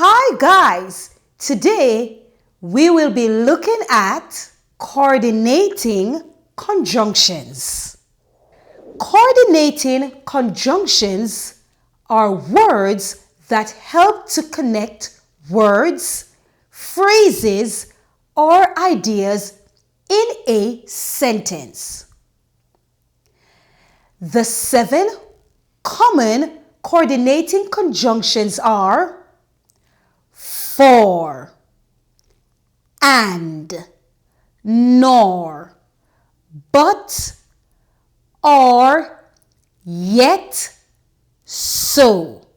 Hi guys! Today we will be looking at coordinating conjunctions. Coordinating conjunctions are words that help to connect words, phrases, or ideas in a sentence. The 7 common coordinating conjunctions are for, and, nor, but, or, yet, so.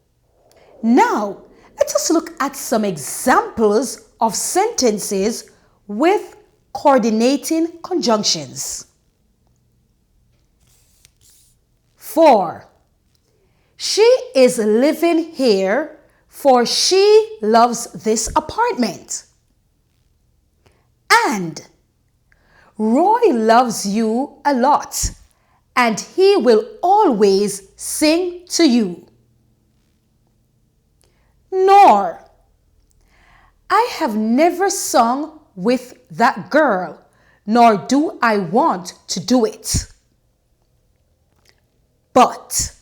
Now, let us look at some examples of sentences with coordinating conjunctions. For, she is living here for she loves this apartment. And, Roy loves you a lot and he will always sing to you. Nor, I have never sung with that girl, nor do I want to do it. But,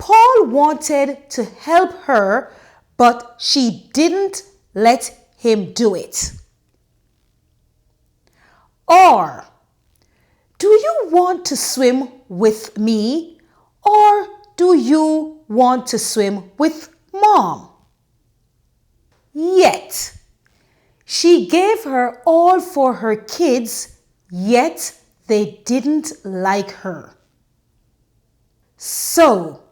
Paul wanted to help her, but she didn't let him do it. Or, do you want to swim with me, or do you want to swim with Mom? Yet, she gave her all for her kids, yet they didn't like her. So,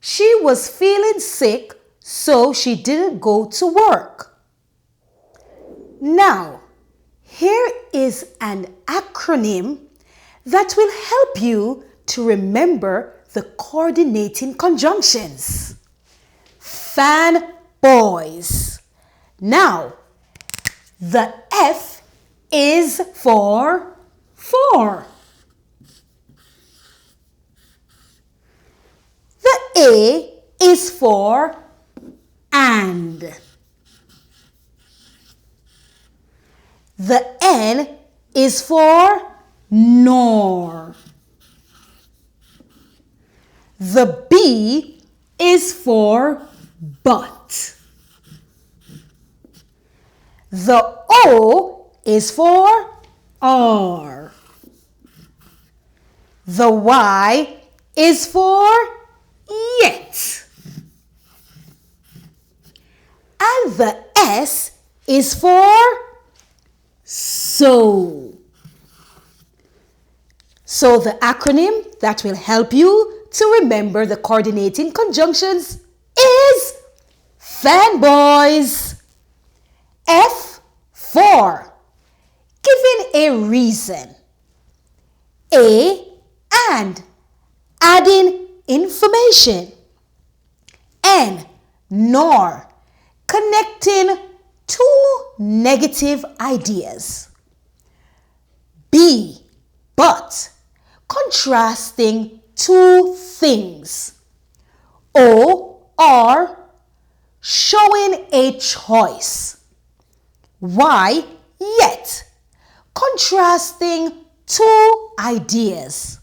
she was feeling sick, so she didn't go to work. Now, here is an acronym that will help you to remember the coordinating conjunctions. FANBOYS. Now, the F is for. The A is for and. The N is for nor. The B is for but. The O is for or. The Y is for yet. And the S is for so. So the acronym that will help you to remember the coordinating conjunctions is FANBOYS. F for giving a reason. A and adding information. N nor connecting two negative ideas. B but contrasting two things. O or showing a choice. Y yet contrasting two ideas.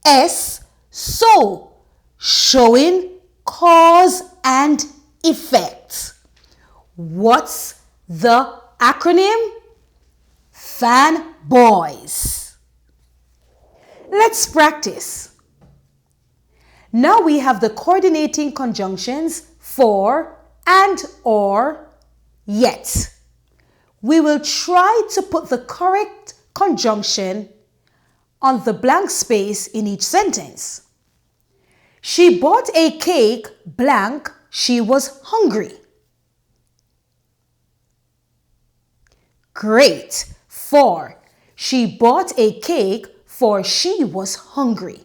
S so showing cause and effect. What's the acronym? FANBOYS. Let's practice. Now we have the coordinating conjunctions for, and, or, yet. We will try to put the correct conjunction on the blank space in each sentence. She bought a cake blank, she was hungry. Great. For, she bought a cake for she was hungry.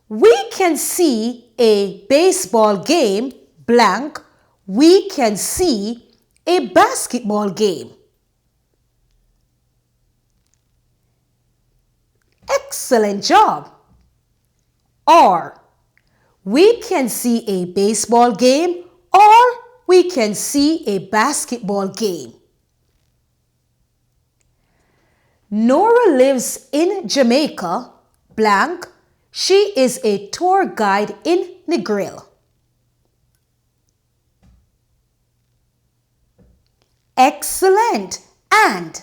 We can see a baseball game blank, we can see a basketball game. Excellent job. Or, we can see a baseball game or we can see a basketball game. Nora lives in Jamaica, blank. She is a tour guide in Negril. Excellent. And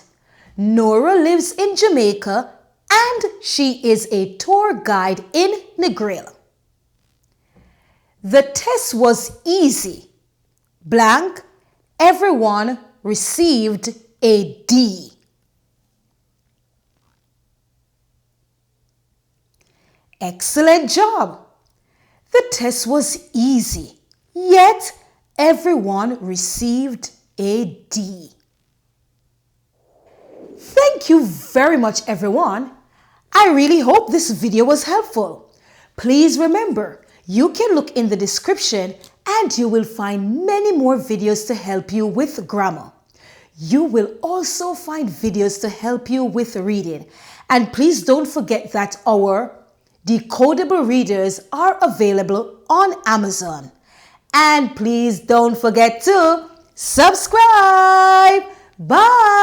Nora lives in Jamaica and she is a tour guide in Negril. The test was easy. Blank. Everyone received a D. Excellent job. The test was easy, yet everyone received a D. Thank you very much, everyone. I really hope this video was helpful. Please remember, you can look in the description and you will find many more videos to help you with grammar. You will also find videos to help you with reading. And please don't forget that our Decodable readers are available on Amazon. And please don't forget to subscribe. Bye.